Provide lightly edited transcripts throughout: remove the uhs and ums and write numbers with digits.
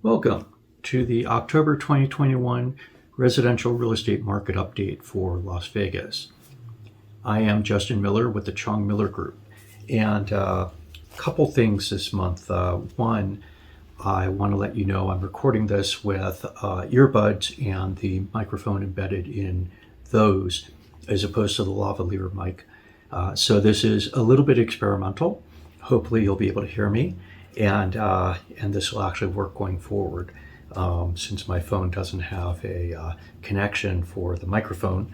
Welcome to the October 2021 residential real estate market update for Las Vegas. I am Justin Miller with the Chong Miller Group, and a couple things this month. One, I want to let you know I'm recording this with earbuds and the microphone embedded in those as opposed to the lavalier mic. So this is a little bit experimental. Hopefully you'll be able to hear me, and this will actually work going forward. Since my phone doesn't have a connection for the microphone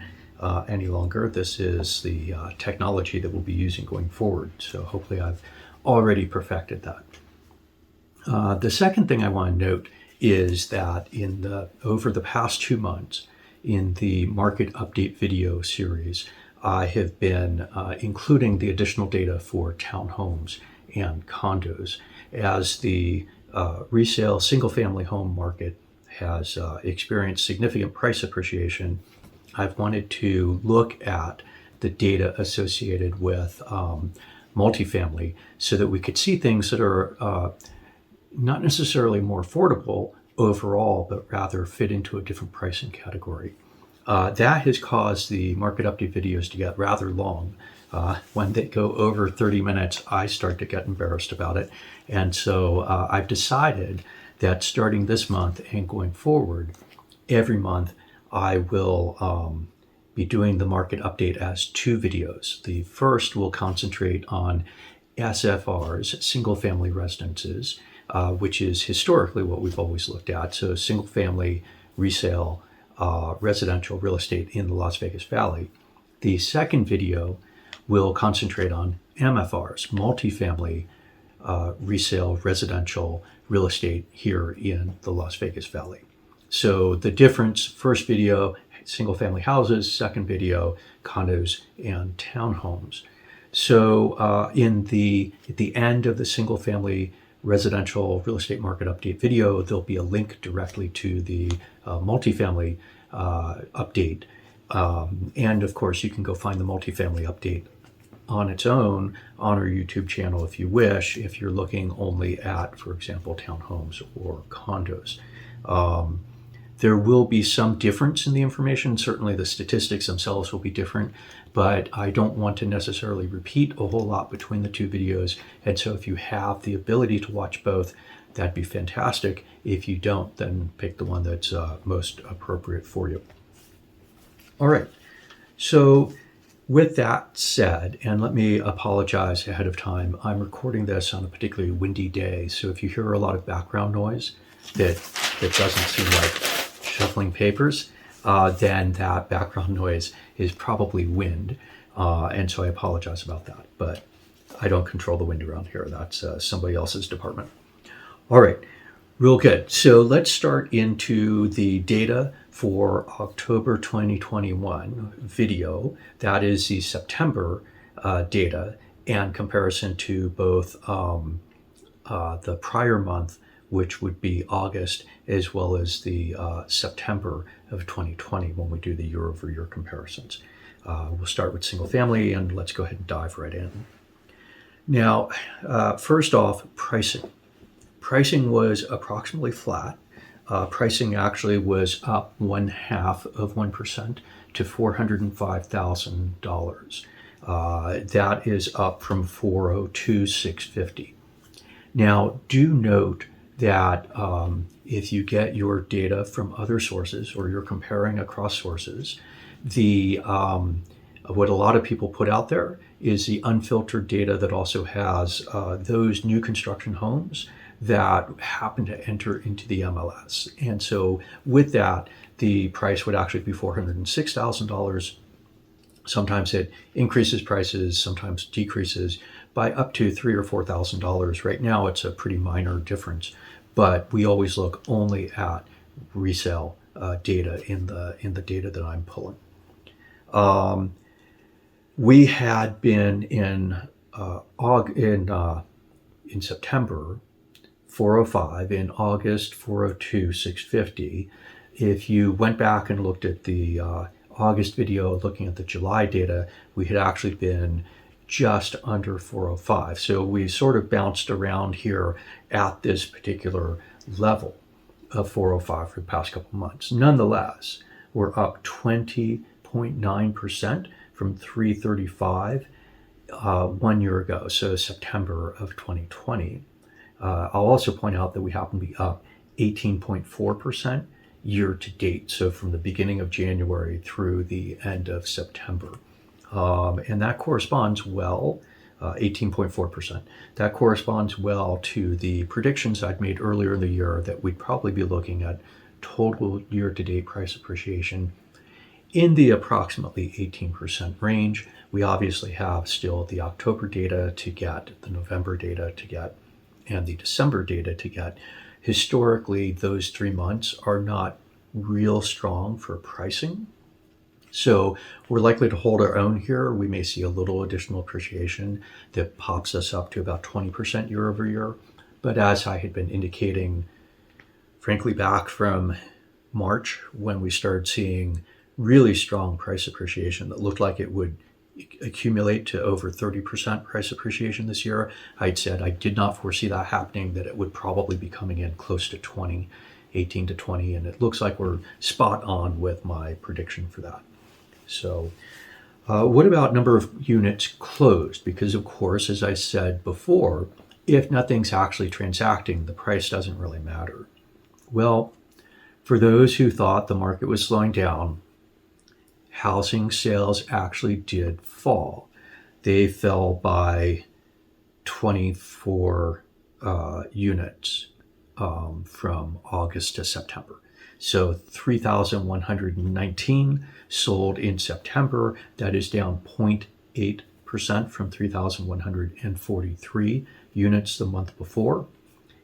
any longer, this is the technology that we'll be using going forward. So hopefully I've already perfected that. The second thing I want to note is that over the past 2 months in the market update video series, I have been including the additional data for townhomes and condos as the resale single-family home market has experienced significant price appreciation. I've wanted to look at the data associated with multifamily so that we could see things that are not necessarily more affordable overall, but rather fit into a different pricing category. That has caused the market update videos to get rather long. When they go over 30 minutes, I start to get embarrassed about it. And so I've decided that starting this month and going forward, every month I will be doing the market update as 2 videos. The first will concentrate on SFRs, single family residences, which is historically what we've always looked at. So single family resale residential real estate in the Las Vegas Valley. The second video will concentrate on MFRs, multifamily resale residential real estate here in the Las Vegas Valley. So the difference, first video, single family houses, second video, condos and townhomes. So at the end of the single family residential real estate market update video, there'll be a link directly to the multifamily update. And of course, you can go find the multifamily update on its own on our YouTube channel if you wish, if you're looking only at, for example, townhomes or condos. There will be some difference in the information. Certainly the statistics themselves will be different, but I don't want to necessarily repeat a whole lot between the 2 videos. And so if you have the ability to watch both, that'd be fantastic. If you don't, then pick the one that's most appropriate for you. All right. So with that said, and let me apologize ahead of time, I'm recording this on a particularly windy day. So if you hear a lot of background noise that doesn't seem like shuffling papers, then that background noise is probably wind. And so I apologize about that, but I don't control the wind around here. That's somebody else's department. All right, real good. So let's start into the data for October 2021 video. That is the September data and comparison to both the prior month, which would be August, as well as the September of 2020 when we do the year-over-year comparisons. We'll start with single family, and let's go ahead and dive right in. Now, first off, pricing. Pricing was approximately flat. Pricing actually was up 0.5% to $405,000. That is up from $402,650. Now, do note that if you get your data from other sources or you're comparing across sources, what a lot of people put out there is the unfiltered data that also has those new construction homes that happen to enter into the MLS. And so with that, the price would actually be $406,000. Sometimes it increases prices, sometimes decreases by up to $3,000 or $4,000. Right now, it's a pretty minor difference, but we always look only at resale data in the data that I'm pulling. We had been in September 405, in August 402,650. If you went back and looked at the August video looking at the July data, we had actually been just under 405. So we sort of bounced around here at this particular level. of 405 for the past couple of months. Nonetheless, we're up 20.9% from 335 1 year ago, so September of 2020. I'll also point out that we happen to be up 18.4% year to date, so from the beginning of January through the end of September. And that corresponds well, 18.4%. That corresponds well to the predictions I'd made earlier in the year that we'd probably be looking at total year-to-date price appreciation in the approximately 18% range. We obviously have still the October data to get, the November data to get, and the December data to get. Historically, those 3 months are not real strong for pricing. So we're likely to hold our own here. We may see a little additional appreciation that pops us up to about 20% year over year. But as I had been indicating, frankly, back from March, when we started seeing really strong price appreciation that looked like it would accumulate to over 30% price appreciation this year, I'd said I did not foresee that happening, that it would probably be coming in close to 20, 18 to 20, and it looks like we're spot on with my prediction for that. So what about number of units closed? Because of course, as I said before, if nothing's actually transacting, the price doesn't really matter. Well, for those who thought the market was slowing down, housing sales actually did fall. They fell by 24 units from August to September. So 3,119 sold in September. That is down 0.8% from 3,143 units the month before.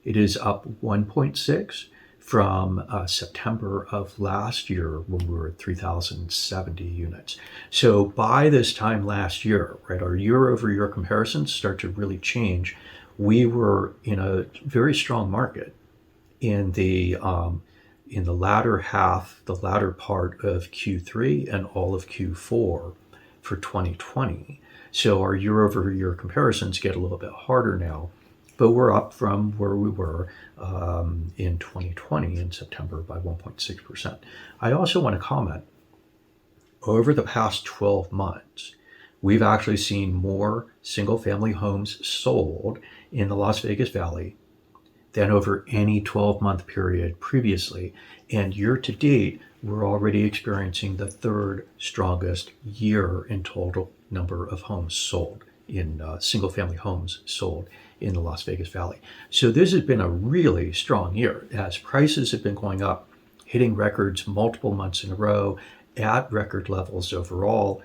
It is up 1.6 from September of last year when we were at 3,070 units. So by this time last year, right, our year-over-year comparisons start to really change. We were in a very strong market in the latter half, the latter part of Q3 and all of Q4 for 2020. So our year-over-year comparisons get a little bit harder now, but we're up from where we were in 2020 in September by 1.6%. I also want to comment, over the past 12 months, we've actually seen more single-family homes sold in the Las Vegas Valley than over any 12-month period previously. And year to date, we're already experiencing the third strongest year in total number of homes sold, in single-family homes sold in the Las Vegas Valley. So this has been a really strong year as prices have been going up, hitting records multiple months in a row at record levels overall.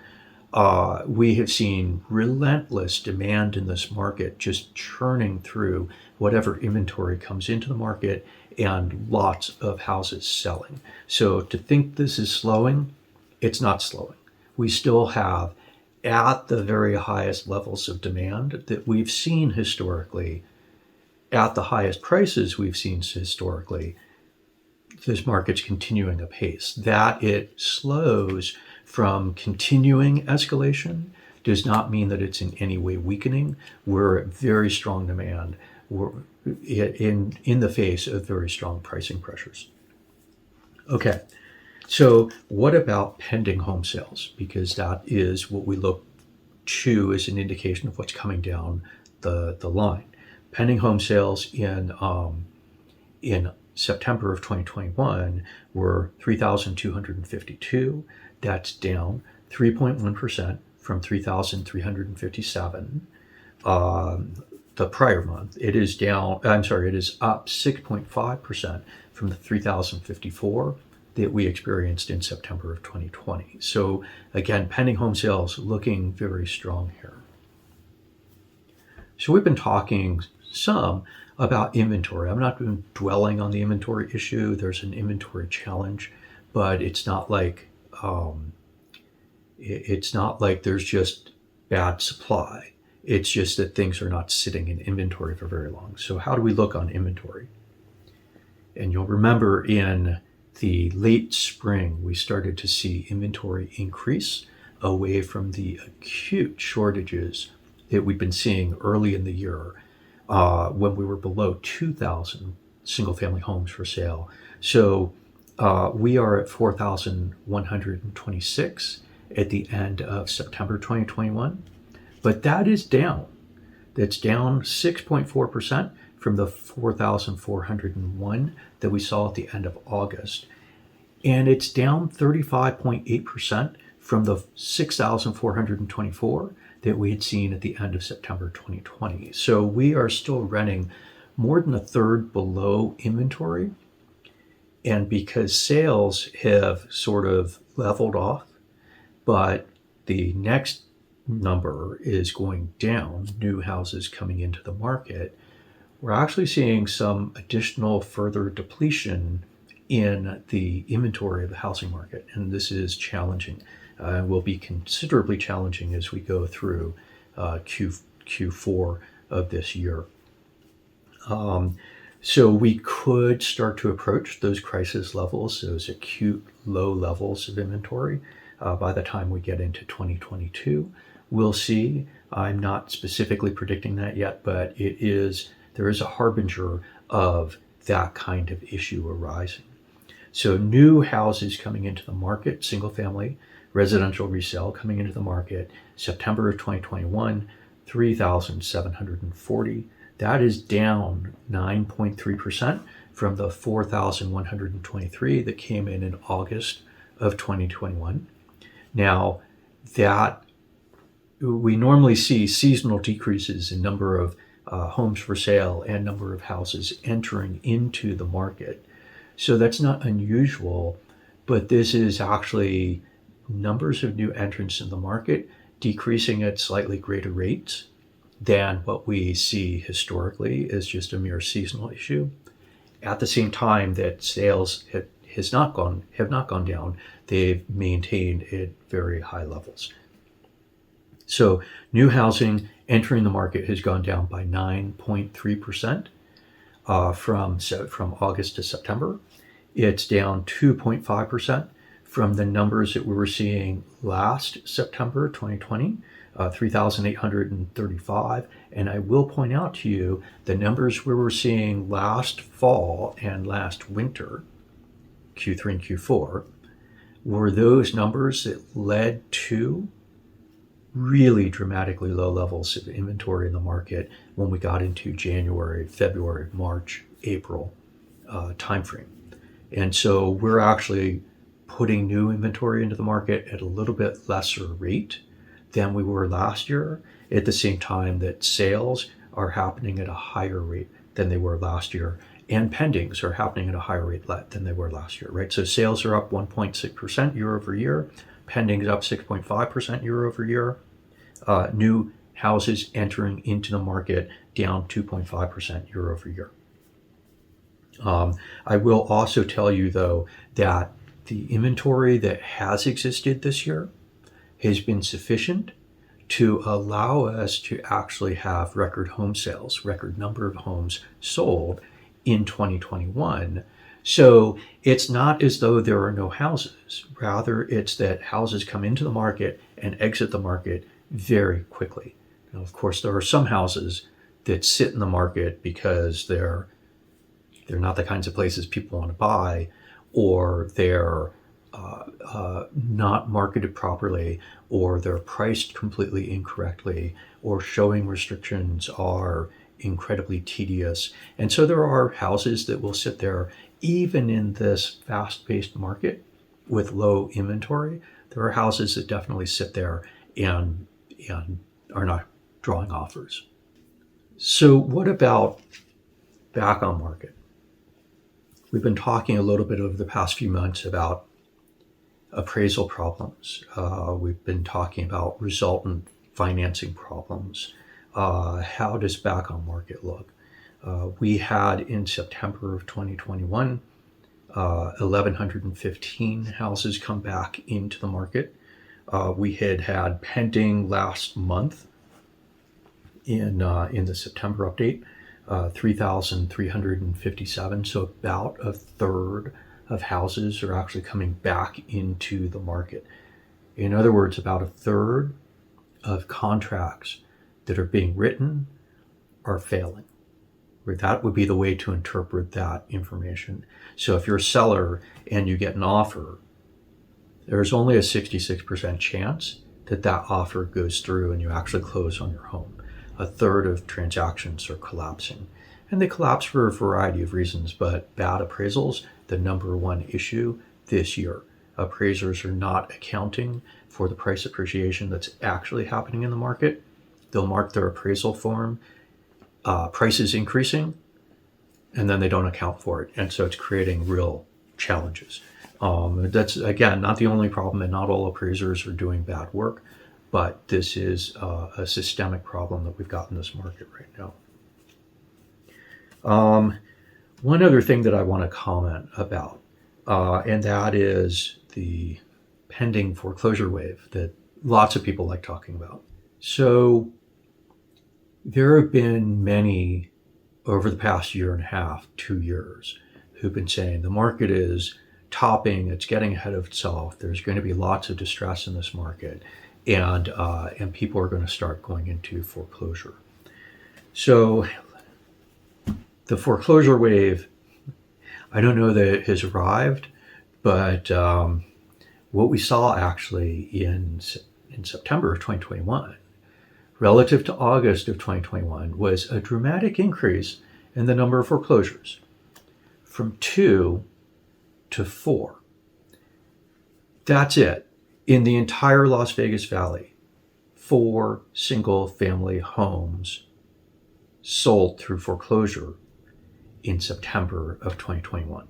We have seen relentless demand in this market, just churning through whatever inventory comes into the market and lots of houses selling. So to think this is slowing, it's not slowing. We still have, at the very highest levels of demand that we've seen historically, at the highest prices we've seen historically, this market's continuing apace. That it slows from continuing escalation does not mean that it's in any way weakening. We're at very strong demand. We're in the face of very strong pricing pressures. Okay, so what about pending home sales? Because that is what we look to as an indication of what's coming down the line. Pending home sales in September of 2021 were 3,252. That's down 3.1% from 3,357 the prior month. It is up 6.5% from the 3,054 that we experienced in September of 2020. So again, pending home sales looking very strong here. So we've been talking some about inventory. I'm not dwelling on the inventory issue. There's an inventory challenge, but it's not like there's just bad supply. It's just that things are not sitting in inventory for very long. So how do we look on inventory? And you'll remember in the late spring, we started to see inventory increase away from the acute shortages that we've been seeing early in the year when we were below 2,000 single-family homes for sale. So we are at 4,126 at the end of September 2021, but that is down. That's down 6.4% from the 4,401 that we saw at the end of August. And it's down 35.8% from the 6,424 that we had seen at the end of September 2020. So we are still running more than a third below inventory. And because sales have sort of leveled off, but the next number is going down, new houses coming into the market, we're actually seeing some additional further depletion in the inventory of the housing market. And this is challenging. Will be considerably challenging as we go through Q4 of this year. So we could start to approach those crisis levels, those acute low levels of inventory by the time we get into 2022. We'll see. I'm not specifically predicting that yet, but there is a harbinger of that kind of issue arising. So new houses coming into the market, single family, residential resale coming into the market, September of 2021, 3,740. That is down 9.3% from the 4,123 that came in August of 2021. Now, that we normally see seasonal decreases in number of homes for sale and number of houses entering into the market. So that's not unusual, but this is actually numbers of new entrants in the market decreasing at slightly greater rates than what we see historically as just a mere seasonal issue. At the same time that sales have not gone down, they've maintained at very high levels. So new housing entering the market has gone down by 9.3% from August to September. It's down 2.5% from the numbers that we were seeing last September 2020, 3,835. And I will point out to you the numbers we were seeing last fall and last winter, Q3 and Q4, were those numbers that led to really dramatically low levels of inventory in the market when we got into January, February, March, April timeframe. And so we're actually putting new inventory into the market at a little bit lesser rate than we were last year, at the same time that sales are happening at a higher rate than they were last year, and pendings are happening at a higher rate than they were last year, right? So sales are up 1.6% year over year, pendings up 6.5% year over year, new houses entering into the market down 2.5% year over year. I will also tell you, though, that the inventory that has existed this year has been sufficient to allow us to actually have record home sales, record number of homes sold in 2021. So it's not as though there are no houses. Rather, it's that houses come into the market and exit the market very quickly. Now, of course, there are some houses that sit in the market because they're not the kinds of places people want to buy, or they're not marketed properly, or they're priced completely incorrectly, or showing restrictions are incredibly tedious. And so there are houses that will sit there even in this fast-paced market with low inventory. There are houses that definitely sit there and are not drawing offers. So what about back on market? We've been talking a little bit over the past few months about appraisal problems. We've been talking about resultant financing problems. How does back on market look? We had in September of 2021, 1,115 houses come back into the market. We had pending last month in the September update, 3,357. So about a third of houses are actually coming back into the market. In other words, about a third of contracts that are being written are failing. Right? That would be the way to interpret that information. So if you're a seller and you get an offer, there's only a 66% chance that that offer goes through and you actually close on your home. A third of transactions are collapsing. And they collapse for a variety of reasons, but bad appraisals, the number one issue this year. Appraisers are not accounting for the price appreciation that's actually happening in the market. They'll mark their appraisal form, prices increasing, and then they don't account for it. And so it's creating real challenges. That's, again, not the only problem, and not all appraisers are doing bad work, but this is a systemic problem that we've got in this market right now. One other thing that I want to comment about, and that is the pending foreclosure wave that lots of people like talking about. So there have been many over the past year and a half, 2 years, who've been saying the market is topping, it's getting ahead of itself, there's going to be lots of distress in this market, and people are going to start going into foreclosure. So the foreclosure wave, I don't know that it has arrived, but what we saw actually in September of 2021, relative to August of 2021, was a dramatic increase in the number of foreclosures, from 2 to 4. That's it. In the entire Las Vegas Valley, 4 single-family homes sold through foreclosure in September of 2021.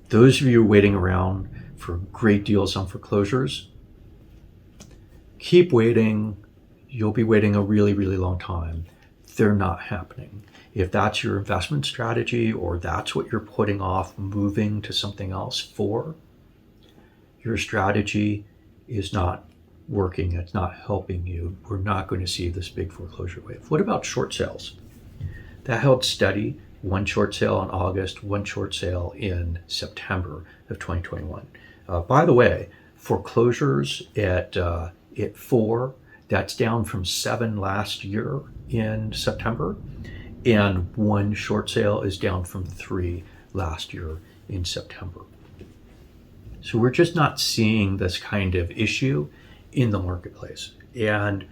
Those of you waiting around for great deals on foreclosures, keep waiting. You'll be waiting a really, really long time. They're not happening. If that's your investment strategy, or that's what you're putting off moving to something else for, your strategy is not working. It's not helping you. We're not going to see this big foreclosure wave. What about short sales? That held steady. 1 short sale in August, 1 short sale in September of 2021. By the way, foreclosures at 4, that's down from 7 last year in September, and 1 short sale is down from 3 last year in September. So we're just not seeing this kind of issue in the marketplace, and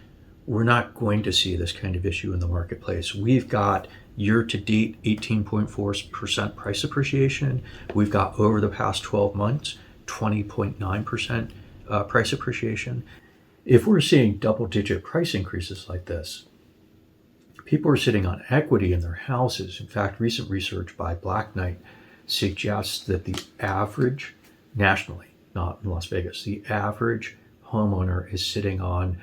we're not going to see this kind of issue in the marketplace. We've got year-to-date 18.4% price appreciation. We've got over the past 12 months 20.9% price appreciation. If we're seeing double-digit price increases like this, people are sitting on equity in their houses. In fact, recent research by Black Knight suggests that the average, nationally, not in Las Vegas, the average homeowner is sitting on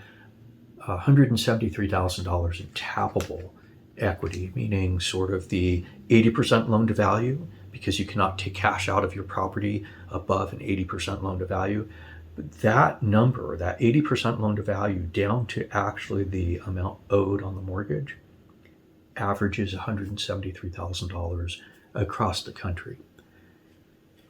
$173,000 in tappable equity, meaning sort of the 80% loan to value, because you cannot take cash out of your property above an 80% loan to value. But that number, that 80% loan to value down to actually the amount owed on the mortgage, averages $173,000 across the country.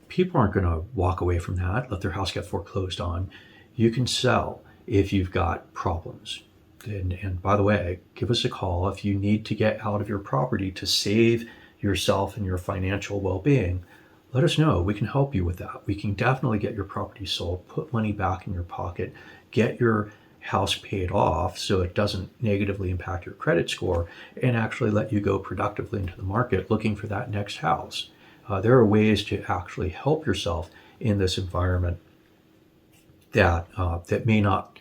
People aren't going to walk away from that, let their house get foreclosed on. You can sell if you've got problems. And by the way, give us a call if you need to get out of your property to save yourself and your financial well-being. Let us know. We can help you with that. We can definitely get your property sold, put money back in your pocket, get your house paid off so it doesn't negatively impact your credit score, and actually let you go productively into the market looking for that next house. There are ways to actually help yourself in this environment that may not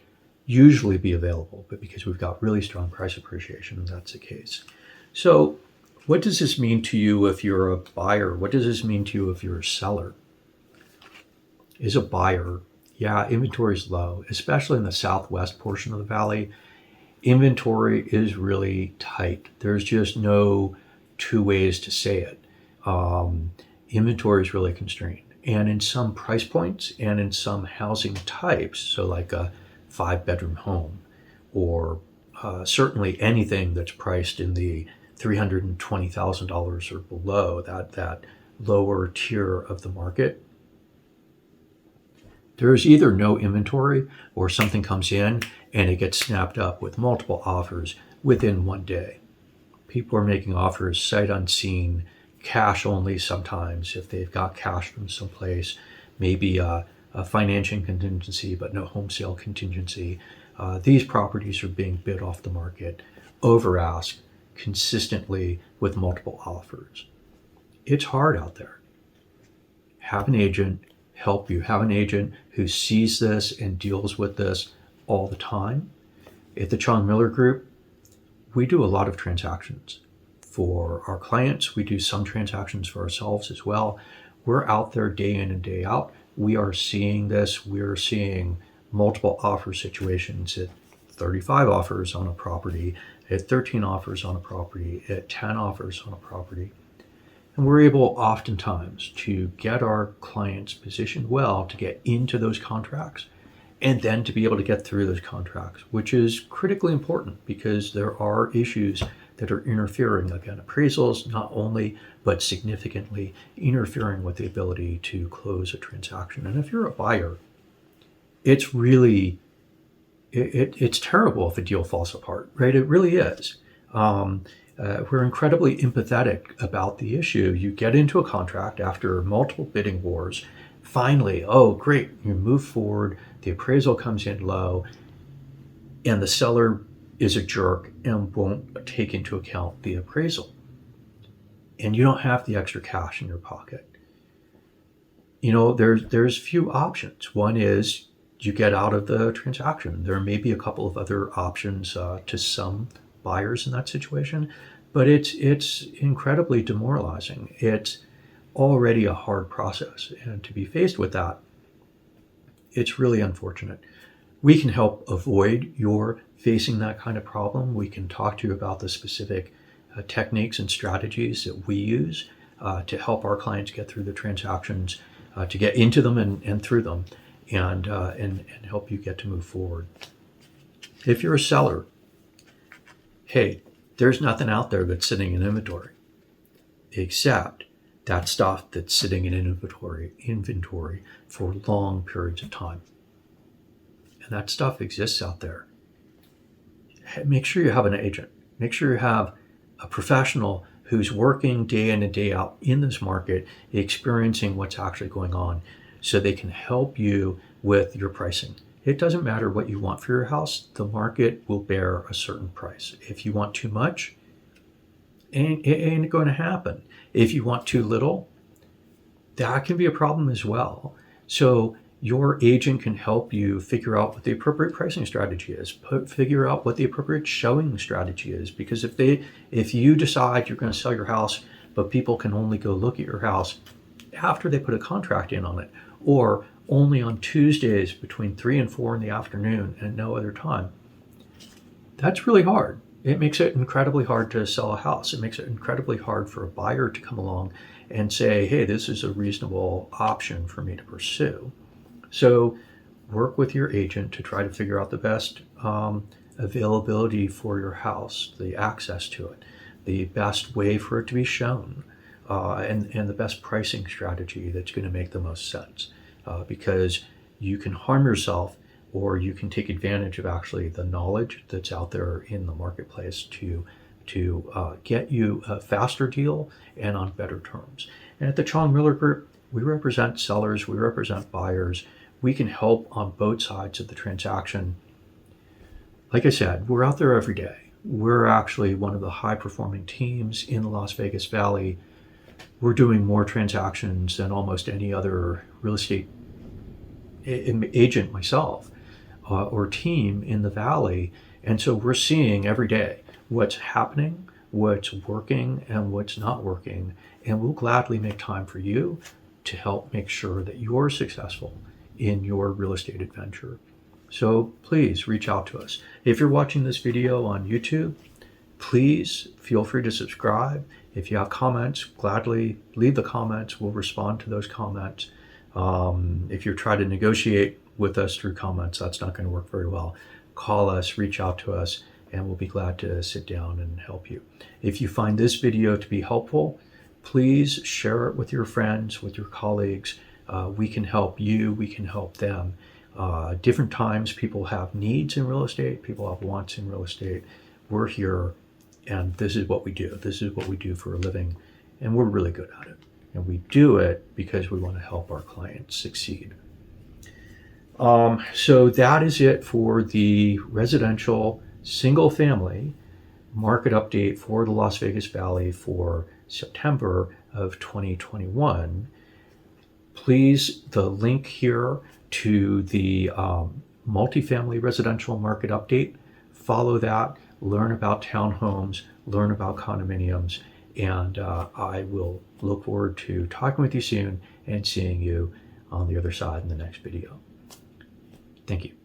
usually be available, but because we've got really strong price appreciation, that's the case. So what does this mean to you if you're a buyer? What does this mean to you if you're a seller? As a buyer, yeah, inventory is low, especially in the southwest portion of the valley. Inventory is really tight. There's just no 2 ways to say it. Inventory is really constrained. And in some price points and in some housing types, so like a 5-bedroom home, or certainly anything that's priced in the $320,000 or below, that lower tier of the market, there is either no inventory or something comes in and it gets snapped up with multiple offers within 1 day. People are making offers sight unseen, cash only sometimes if they've got cash from someplace, maybe a financing contingency but no home sale contingency. These properties are being bid off the market, over ask, consistently with multiple offers. It's hard out there. Have an agent help you. Have an agent who sees this and deals with this all the time. At the Chong Miller Group, we do a lot of transactions for our clients. We do some transactions for ourselves as well. We're out there day in and day out. We are seeing this. We're seeing multiple offer situations at 35 offers on a property, at 13 offers on a property, at 10 offers on a property. And we're able oftentimes to get our clients positioned well to get into those contracts and then to be able to get through those contracts, which is critically important because there are issues that are interfering, again, appraisals not only, but significantly interfering with the ability to close a transaction. And if you're a buyer, it's really, it's terrible if a deal falls apart, right? It really is. We're incredibly empathetic about the issue. You get into a contract after multiple bidding wars. Finally, oh, great, you move forward, the appraisal comes in low, and the seller is a jerk and won't take into account the appraisal. And you don't have the extra cash in your pocket. You know, there's few options. One is you get out of the transaction. There may be a couple of other options to some buyers in that situation, but it's incredibly demoralizing. It's already a hard process, and to be faced with that, it's really unfortunate. We can help avoid your facing that kind of problem. We can talk to you about the specific techniques and strategies that we use to help our clients get through the transactions, to get into them and through them, and help you get to move forward. If you're a seller, hey, there's nothing out there that's sitting in inventory except that stuff that's sitting in inventory for long periods of time. And that stuff exists out there. Make sure you have an agent. Make sure you have a professional who's working day in and day out in this market, experiencing what's actually going on, so they can help you with your pricing. It doesn't matter what you want for your house. The market will bear a certain price. If you want too much, it ain't going to happen. If you want too little, that can be a problem as well. So your agent can help you figure out what the appropriate pricing strategy is, figure out what the appropriate showing strategy is. Because if you decide you're going to sell your house, but people can only go look at your house after they put a contract in on it, or only on Tuesdays between 3 and 4 in the afternoon and no other time, that's really hard. It makes it incredibly hard to sell a house. It makes it incredibly hard for a buyer to come along and say, hey, this is a reasonable option for me to pursue. So work with your agent to try to figure out the best availability for your house, the access to it, the best way for it to be shown, and the best pricing strategy that's going to make the most sense. Because you can harm yourself, or you can take advantage of actually the knowledge that's out there in the marketplace to get you a faster deal and on better terms. And at the Chong Miller Group, we represent sellers, we represent buyers. We can help on both sides of the transaction. Like I said, we're out there every day. We're actually one of the high-performing teams in the Las Vegas Valley. We're doing more transactions than almost any other real estate agent myself or team in the Valley. And so we're seeing every day what's happening, what's working, and what's not working. And we'll gladly make time for you to help make sure that you're successful in your real estate adventure. So please reach out to us. If you're watching this video on YouTube, please feel free to subscribe. If you have comments, gladly leave the comments. We'll respond to those comments. If you're trying to negotiate with us through comments, that's not going to work very well. Call us, reach out to us, and we'll be glad to sit down and help you. If you find this video to be helpful, please share it with your friends, with your colleagues. We can help you, we can help them. Different times people have needs in real estate, people have wants in real estate. We're here And this is what we do. This is what we do for a living, and we're really good at it. And we do it because we want to help our clients succeed. So that is it for the residential single family market update for the Las Vegas Valley for September of 2021. Please, the link here to the multifamily residential market update, follow that, learn about townhomes, learn about condominiums, and I will look forward to talking with you soon and seeing you on the other side in the next video. Thank you.